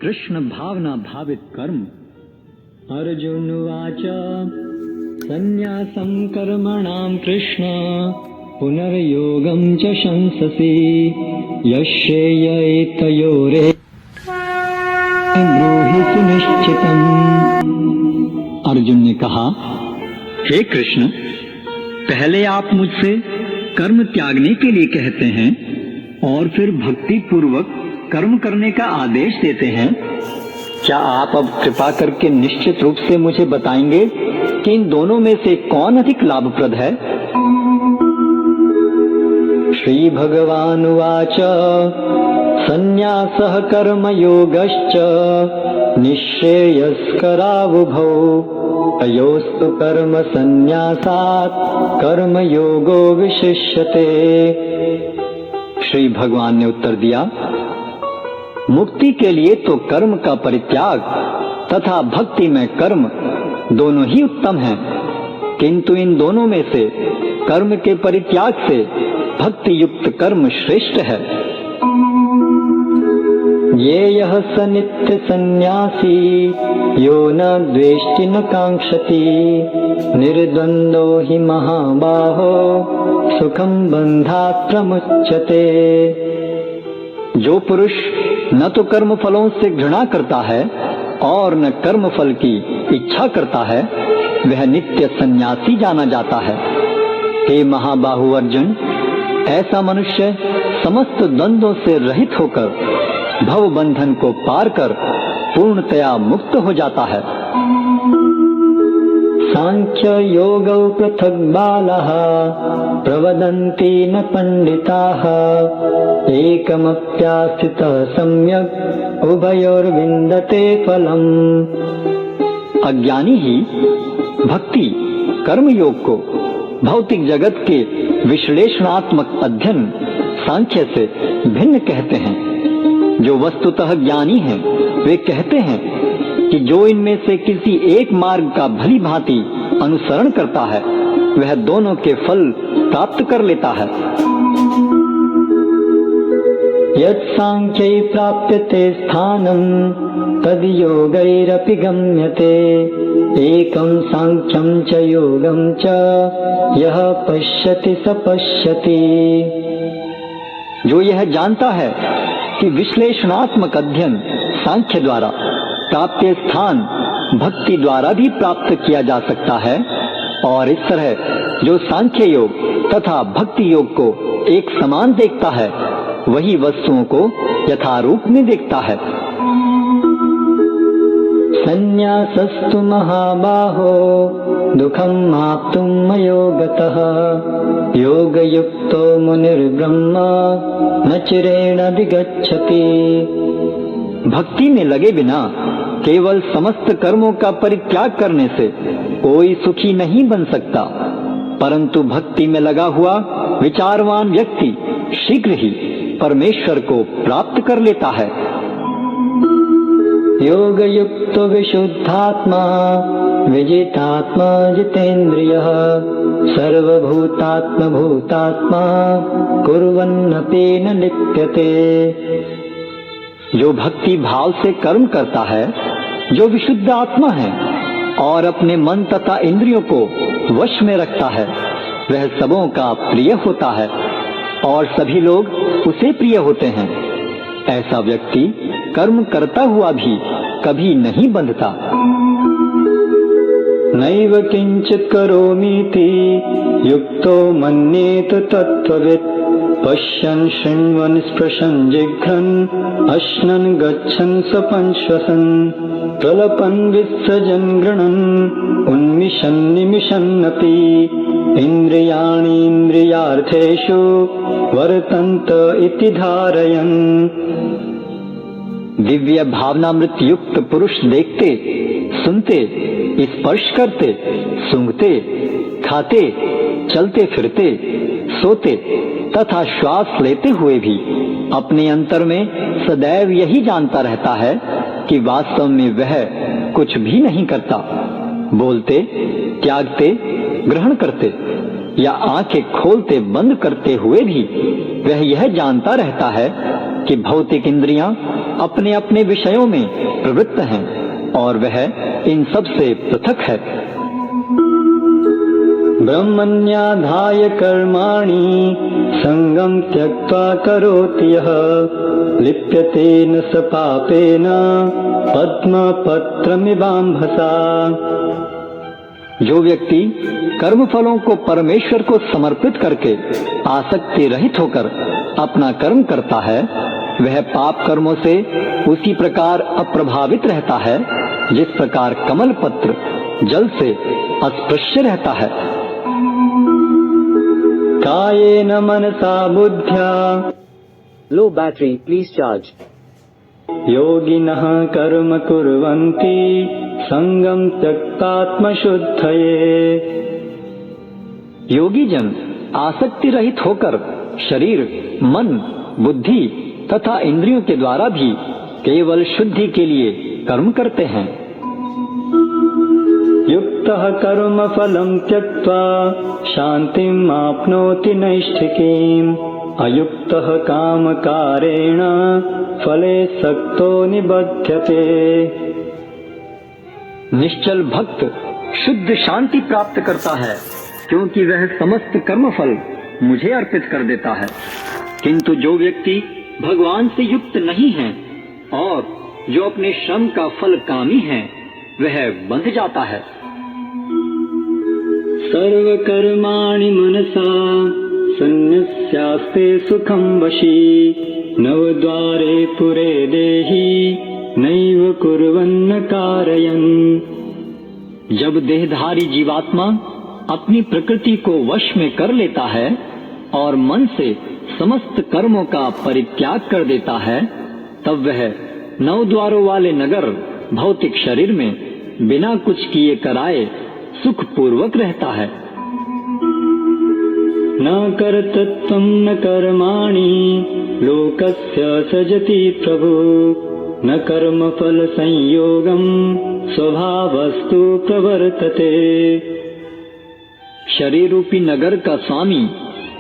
कृष्ण भावना भावित कर्म। अर्जुन उवाच संन्यासं कर्मणां कृष्ण पुनर्योगं च शंससि यश्येय एतयोरे ब्रूहि सुनिश्चितम्। अर्जुन ने कहा, हे कृष्ण, पहले आप मुझसे कर्म त्यागने के लिए कहते हैं और फिर भक्ति पूर्वक कर्म करने का आदेश देते हैं। क्या आप अब कृपा करके निश्चित रूप से मुझे बताएंगे कि इन दोनों में से कौन अधिक लाभप्रद है? श्री भगवान उवाच संन्यासः कर्मयोगश्च निःश्रेयस्करावुभौ तयोस्तु कर्म संन्यासात् कर्मयोगो विशिष्यते। श्री भगवान ने उत्तर दिया, मुक्ति के लिए तो कर्म का परित्याग तथा भक्ति में कर्म दोनों ही उत्तम हैं, किंतु इन दोनों में से कर्म के परित्याग से भक्ति युक्त कर्म श्रेष्ठ है। ये यह स नित्य सन्यासी यो न द्वेष्टि न कांक्षति निर्द्वंदो हि महाबाहो सुखं बंधात् प्रमुच्यते। जो पुरुष न तो कर्म फलों से घृणा करता है और न कर्म फल की इच्छा करता है, वह नित्य सन्यासी जाना जाता है। हे महाबाहु अर्जुन, ऐसा मनुष्य समस्त द्वंद्वों से रहित होकर भव बंधन को पार कर पूर्णतया मुक्त हो जाता है। सांख्य योगौ पृथक् बालाः प्रवदन्ति न पंडिताः एकमप्यास्थितः सम्यक् उभयोर्विन्दते फलम्। अज्ञानी ही भक्ति कर्म योग को भौतिक जगत के विश्लेषणात्मक अध्ययन सांख्य से भिन्न कहते हैं। जो वस्तुतः ज्ञानी हैं, वे कहते हैं कि जो इनमें से किसी एक मार्ग का भली भांति अनुसरण करता है, वह दोनों के फल प्राप्त कर लेता है। यत् सांख्यै प्राप्यते स्थानं तद् योगैरपि गम्यते एकं सांख्यं च योगं च यः पश्यति स पश्यति। जो यह जानता है कि विश्लेषणात्मक अध्ययन सांख्य द्वारा प्राप्य स्थान भक्ति द्वारा भी प्राप्त किया जा सकता है, और इस तरह जो सांख्य योग तथा भक्ति योग को एक समान देखता है, वही वस्तुओं को यथारूप में देखता है। संन्यासस्तु महाबाहो दुःखं माप्तुं मयोगतः योगयुक्तो मुनिर्ब्रह्म न चिरेण विगच्छति। भक्ति में लगे बिना केवल समस्त कर्मों का परित्याग करने से कोई सुखी नहीं बन सकता, परंतु भक्ति में लगा हुआ विचारवान व्यक्ति शीघ्र ही परमेश्वर को प्राप्त कर लेता है। योगयुक्तो विशुद्धात्मा विजितात्मा जितेन्द्रियः सर्वभूतात्मा भूतात्मा कुर्वन्नपि न लिप्यते। जो भक्ति भाव से कर्म करता है, जो विशुद्ध आत्मा है और अपने मन तथा इंद्रियों को वश में रखता है, वह सबों का प्रिय होता है और सभी लोग उसे प्रिय होते हैं। ऐसा व्यक्ति कर्म करता हुआ भी कभी नहीं बंधता। नैव किंचित करोमीति युक्तो मन्येत तत्त्ववित् पश्यन् शृण्वन् स्पृशन् जिघ्रन् अश्नन् गच्छन् स्वपन् श्वसन् प्रलपन् विसृजन् गृणन् उन्मिषन् निमिषन्नपि इन्द्रियाणि इन्द्रियार्थेषु वर्तन्त इति धारयन्। दिव्य भावनामृत युक्त पुरुष देखते, सुनते, स्पर्श करते, सूंघते, खाते, चलते फिरते, सोते तथा श्वास लेते हुए भी अपने अंतर में सदैव यही जानता रहता है कि वास्तव में वह कुछ भी नहीं करता। बोलते, त्यागते, ग्रहण करते या आंखें खोलते बंद करते हुए भी वह यह जानता रहता है कि भौतिक इंद्रियां अपने अपने विषयों में प्रवृत्त हैं और वह इन सब से पृथक है। ब्रह्मण्याधाय कर्माणि संगम त्यक्त्वा करोति यः लिप्यते न स पापेन पद्मपत्रमिवाम्भसा। जो व्यक्ति कर्म फलों को परमेश्वर को समर्पित करके आसक्ति रहित होकर अपना कर्म करता है, वह पाप कर्मों से उसी प्रकार अप्रभावित रहता है जिस प्रकार कमल पत्र जल से अस्पृश्य रहता है। कायेन मनसा बुद्ध्या Low battery, please charge. योगिनः कर्म कुर्वन्ति संगम त्यक्तात्मशुद्धये। योगी जन आसक्ति रहित होकर शरीर, मन, बुद्धि तथा इंद्रियों के द्वारा भी केवल शुद्धि के लिए कर्म करते हैं। युक्तः कर्म फलं त्यक्त्वा शान्तिम् आप्नोति नैष्ठिकीम् अयुक्तः कामकारेण फले सक्तो निबध्यते। निश्चल भक्त शुद्ध शांति प्राप्त करता है क्योंकि वह समस्त कर्मफल मुझे अर्पित कर देता है। किंतु जो व्यक्ति भगवान से युक्त नहीं है और जो अपने श्रम का फल कामी है, वह बंध जाता है। सर्व कर्माणि मनसा सन्न्यस्यास्ते सुखं वशी नवद्वारे पुरे देहि नैव कुर्वन्न कारयन्। जब देहधारी जीवात्मा अपनी प्रकृति को वश में कर लेता है और मन से समस्त कर्मों का परित्याग कर देता है, तब वह 9 द्वारों वाले नगर भौतिक शरीर में बिना कुछ किए कराए सुख पूर्वक रहता है। न कर्तृत्वं न कर्माणि लोकस्य सजति प्रभु न कर्मफल संयोगं स्वभावस्तु प्रवर्तते। शरीर रूपी नगर का स्वामी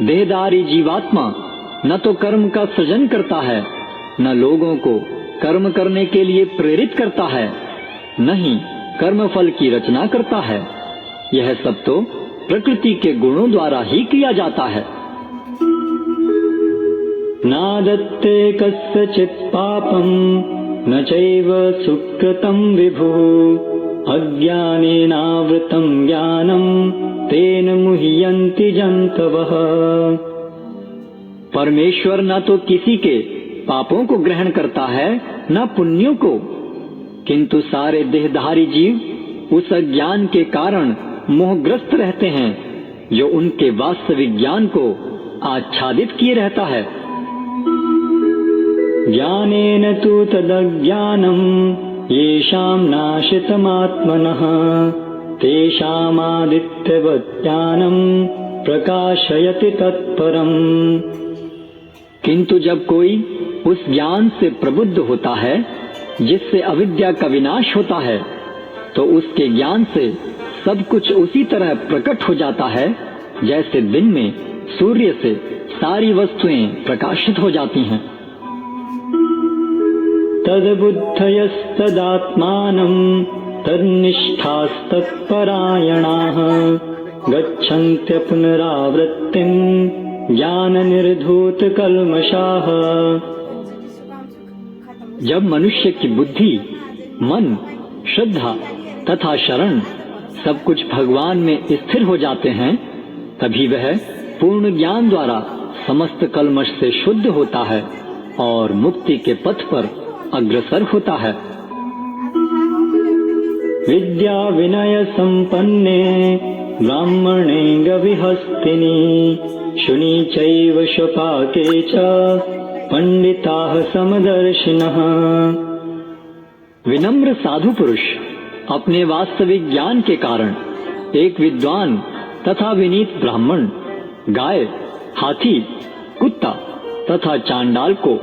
देहधारी जीवात्मा न तो कर्म का सृजन करता है, न लोगों को कर्म करने के लिए प्रेरित करता है, न ही कर्मफल की रचना करता है। यह सब तो प्रकृति के गुणों द्वारा ही किया जाता है। नादत्ते कस्यचित् पापं न चैव सुकृतं विभुः अज्ञानेनावृतं ज्ञानं तेन मुह्यन्ति जन्तवः। परमेश्वर न तो किसी के पापों को ग्रहण करता है न पुण्यों को, किंतु सारे देहधारी जीव उस अज्ञान के कारण मोहग्रस्त रहते हैं जो उनके वास्तविक ज्ञान को आच्छादित किए रहता है। ज्ञानेन तु तदज्ञानं येषां नाशितमात्मनः तेषामादित्यवत् ज्ञानं प्रकाशयति तत्परम्। किंतु जब कोई उस ज्ञान से प्रबुद्ध होता है जिससे अविद्या का विनाश होता है, तो उसके ज्ञान से सब कुछ उसी तरह प्रकट हो जाता है जैसे दिन में सूर्य से सारी वस्तुएं प्रकाशित हो जाती हैं। तद्बुद्धयस्तदात्मानं तन्निष्ठास्तत्परायणाः गच्छन्त्य पुनरावृत्तिं ज्ञाननिर्धूतकल्मषाः। जब मनुष्य की बुद्धि, मन, श्रद्धा तथा शरण सब कुछ भगवान में स्थिर हो जाते हैं, तभी वह पूर्ण ज्ञान द्वारा समस्त कल्मष से शुद्ध होता है और मुक्ति के पथ पर अग्रसर होता है। विद्या विनय संपन्ने ब्राह्मणे गविहस्तिनि शुनि चैव शपाके च पंडिताः समदर्शिनः। विनम्र साधु पुरुष अपने वास्तविक ज्ञान के कारण एक विद्वान तथा विनीत ब्राह्मण, गाय, हाथी, कुत्ता तथा चांडाल को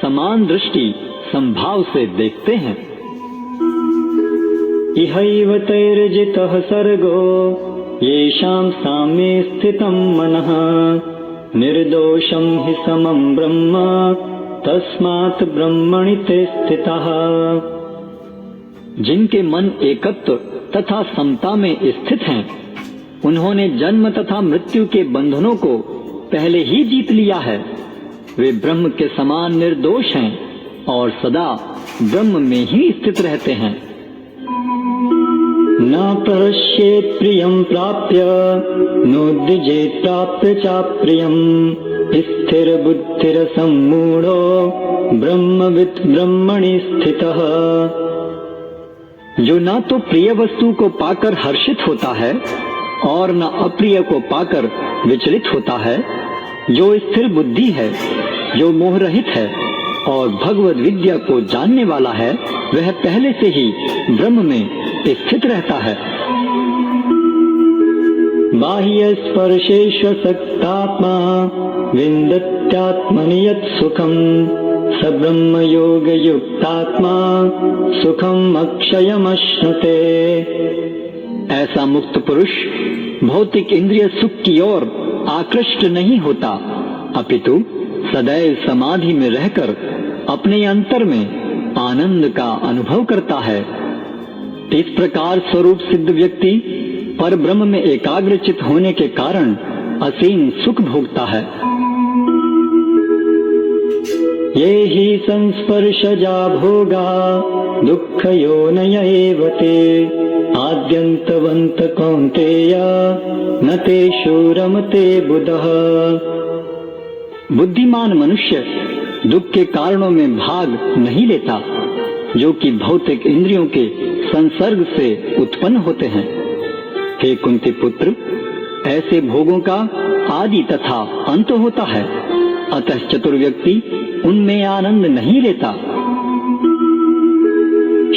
समान दृष्टि संभाव से देखते हैं। इहैव तैर्जितः सर्गो येषां साम्ये स्थितं मनः निर्दोषं हि समं ब्रह्म तस्मात् ब्रह्मणि ते स्थितः। जिनके मन एकत्व तथा समता में स्थित हैं, उन्होंने जन्म तथा मृत्यु के बंधनों को पहले ही जीत लिया है। वे ब्रह्म के समान निर्दोष हैं और सदा ब्रह्म में ही स्थित रहते हैं। न प्रहस्येत् प्रियं प्राप्य नोद्विजेत् प्राप्य चाप्रियम् स्थिरबुद्धिरसम्मूढो ब्रह्मवित् ब्रह्मणि स्थितः। जो न तो प्रिय वस्तु को पाकर हर्षित होता है और न अप्रिय को पाकर विचलित होता है, जो स्थिर बुद्धि है, जो मोह रहित है और भगवद विद्या को जानने वाला है, वह पहले से ही ब्रह्म में स्थित रहता है। बाह्य स्पर्शेष्वसक्तात्मा विन्दत्यात्मनि यत् सुखम् स ब्रह्म योग युक्तात्मा सुखम अक्षयमश्नुते। ऐसा मुक्त पुरुष भौतिक इंद्रिय सुख की ओर आकृष्ट नहीं होता, अपितु सदैव समाधि में रहकर अपने अंतर में आनंद का अनुभव करता है। इस प्रकार स्वरूप सिद्ध व्यक्ति पर ब्रह्म में एकाग्रचित होने के कारण असीम सुख भोगता है। ये ही संस्पर्शजा भोगा दुःखयोनय एव ते आद्यन्तवन्त कौन्तेय न तेषु रमते बुधः। बुद्धिमान मनुष्य दुख के कारणों में भाग नहीं लेता, जो कि भौतिक इंद्रियों के संसर्ग से उत्पन्न होते हैं। हे कुंती पुत्र, ऐसे भोगों का आदि तथा अंत होता है, अतः चतुर व्यक्ति उनमें आनंद नहीं लेता।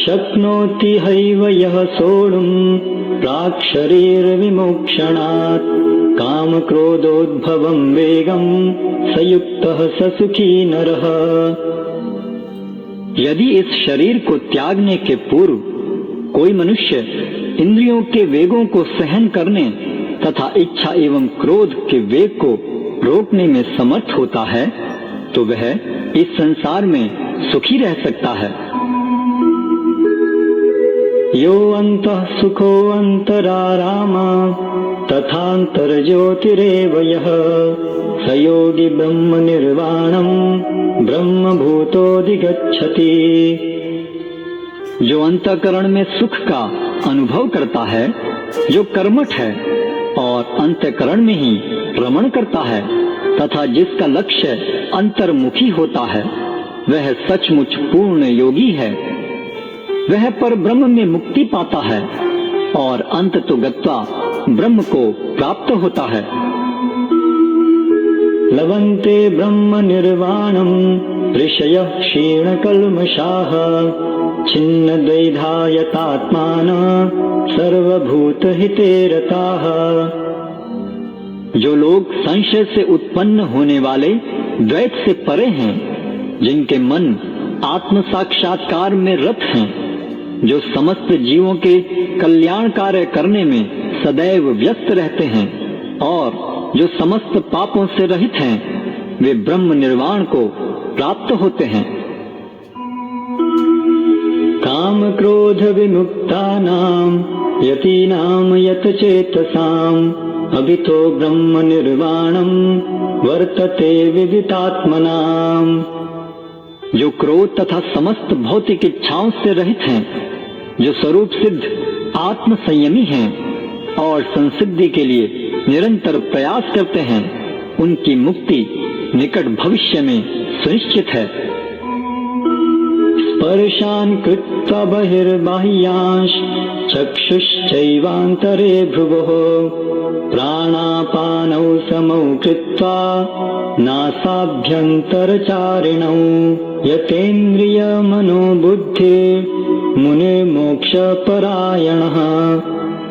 शक्नोति हैव यः सोढुम् प्राक् शरीर विमोक्षणात् काम क्रोधोद्भवं वेगं स युक्तः स सुखी नरः। यदि इस शरीर को त्यागने के पूर्व कोई मनुष्य इंद्रियों के वेगों को सहन करने तथा इच्छा एवं क्रोध के वेग को रोकने में समर्थ होता है, तो वह इस संसार में सुखी रह सकता है। यो अंतः सुखो अंतरारामा तथांतर ज्योतिरेव यः स योगी ब्रह्म निर्वाणम ब्रह्म भूतोऽधिगच्छति। जो अंतःकरण में सुख का अनुभव करता है, जो कर्मठ है और अंतःकरण में ही रमण करता है तथा जिसका लक्ष्य अंतर्मुखी होता है, वह सचमुच पूर्ण योगी है। वह पर ब्रह्म में मुक्ति पाता है और अंत तो गत्वा ब्रह्म को प्राप्त होता है। लभन्ते ब्रह्म निर्वाणम ऋषयः क्षीणकल्मषाः छिन्न द्वैधायतात्मानः सर्वभूतहिते रताः। जो लोग संशय से उत्पन्न होने वाले द्वैत से परे हैं, जिनके मन आत्म साक्षात्कार में रत हैं, जो समस्त जीवों के कल्याण कार्य करने में सदैव व्यस्त रहते हैं और जो समस्त पापों से रहित हैं, वे ब्रह्म निर्वाण को प्राप्त होते हैं। काम क्रोध विमुक्तानां यतीनां यत चेतसाम् अभितो ब्रह्म निर्वाणम वर्तते विदितात्मनाम्। जो क्रोध तथा समस्त भौतिक इच्छाओं से रहित हैं, जो स्वरूप सिद्ध आत्म संयमी हैं और संसिद्धि के लिए निरंतर प्रयास करते हैं, उनकी मुक्ति निकट भविष्य में सुनिश्चित है। स्पर्शान् कृत्वा बहिर्बाह्यांश चक्षुश्चैवान्तरे भ्रुवः प्राणापानौ समौ कृत्वा नासाभ्यन्तरचारिणौ यतेन्द्रिय मनोबुद्धि मुनिर्मोक्षपरायणः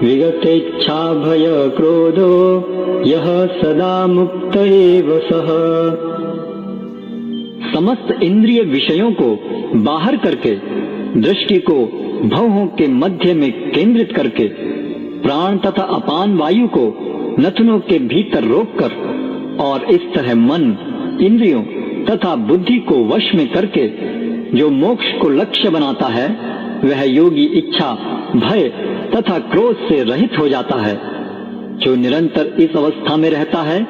विगतेच्छा भय क्रोधो यः सदा मुक्त एव सः। समस्त इंद्रिय विषयों को बाहर करके, दृष्टि को भवों के मध्य में केंद्रित करके, प्राण तथा अपान वायु को नथनों के भीतर रोककर और इस तरह मन, इंद्रियों तथा बुद्धि को वश में करके जो मोक्ष को लक्ष्य बनाता है, वह योगी इच्छा, भय तथा क्रोध से रहित हो जाता है। जो निरंतर इस अवस्था में रहता है,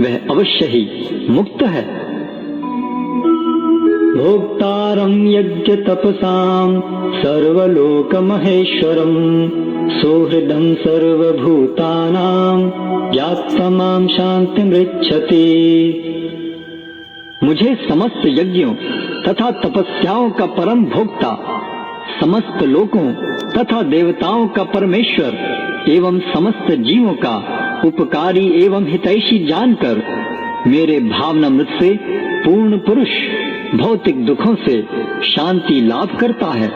वह अवश्य ही मुक्त है। भोक्तारं यज्ञ तपसां सर्वलोक महेश्वरं सुहृदं सर्वभूतानां ज्ञात्वा मां शान्तिमृच्छति। मुझे समस्त यज्ञों तथा तपस्याओं का परम भोक्ता, समस्त लोकों तथा देवताओं का परमेश्वर एवं समस्त जीवों का उपकारी एवं हितैषी जानकर मेरे भावनामृत से पूर्ण पुरुष भौतिक दुखों से शांति लाभ करता है।